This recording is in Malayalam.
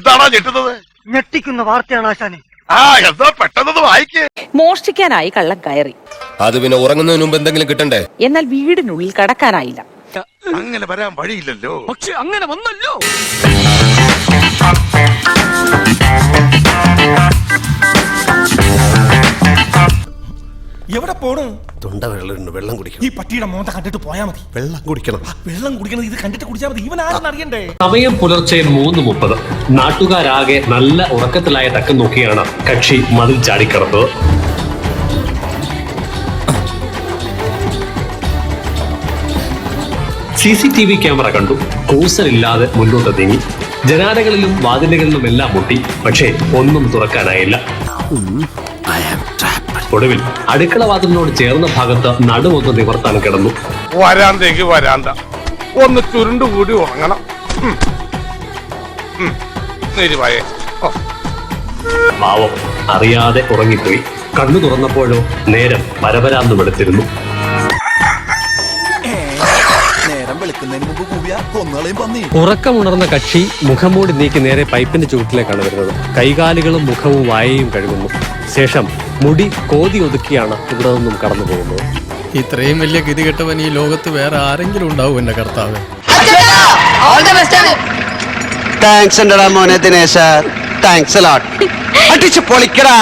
എന്താണോ ഞെട്ടുന്നത്? ഞെട്ടിക്കുന്ന വാർത്തയാണ് ആശാനെ. എന്താ പെട്ടെന്ന് വായിക്കേ. മോഷ്ടിക്കാനായി കള്ളൻ കയറി. അത് പിന്നെ ഉറങ്ങുന്നതിന് മുമ്പ് എന്തെങ്കിലും കിട്ടണ്ടേ? എന്നാൽ വീടിനുള്ളിൽ കടക്കാനായില്ല. അങ്ങനെ വരാൻ വഴിയില്ലല്ലോ. പക്ഷെ അങ്ങനെ വന്നല്ലോ. എവിടെ പോണു? തൊണ്ട വെള്ളം കുടിക്കണം. ഈ പട്ടിയുടെ മോന്ത കണ്ടിട്ട് പോയാ മതി. വെള്ളം കുടിക്കണം. വെള്ളം കുടിക്കണത് ഇത് കണ്ടിട്ട് കുടിച്ചാൽ മതി. ഇവൻ ആരെന്ന് അറിയണ്ടേ? സമയം പുലർച്ചെ 3:30. നാട്ടുകാരാകെ നല്ല ഉറക്കത്തിലായ തക്കം നോക്കിയാണ് കക്ഷി മതിൽ ചാടിക്കടന്നത്. CCTV ക്യാമറ കണ്ടു. കൂസലില്ലാതെ മുന്നോട്ട് നീങ്ങി. ജനാലകളിലും വാതിലുകളിലും എല്ലാം മുട്ടി. പക്ഷേ ഒന്നും തുറക്കാനായില്ല. ഒടുവിൽ അടുക്കള വാതിലിനോട് ചേർന്ന ഭാഗത്ത് നടുവൊന്ന് നിവർത്താൻ കിടന്നു. വരാന്തേക്ക് വരാന്ത ഒന്ന് ചുരുണ്ടുകൂടി ഉറങ്ങണം. പാവം അറിയാതെ ഉറങ്ങിപ്പോയി. കണ്ണു തുറന്നപ്പോഴോ നേരം പരപരാന്ന് വെളുത്തിരുന്നു. ഉറക്കമുണർന്ന കക്ഷി മുഖംമൂടി നീക്കി നേരെ പൈപ്പിന്റെ ചുവട്ടിലേക്കാണ് വരുന്നത്. കൈകാലുകളും മുഖവും വായയും കഴുകുന്നു. ശേഷം മുടി കോതി ഒതുക്കിയാണ് ഇവിടെ നിന്നും കടന്നു പോകുന്നത്. ഇത്രയും വലിയ ഗതികെട്ടവൻ ഈ ലോകത്ത് വേറെ ആരെങ്കിലും ഉണ്ടാവും എന്റെ കർത്താവ്. താങ്ക്സ് മോനെ ദിനേശ. താങ്ക്സ് അടിച്ചു പൊളിക്കടാ.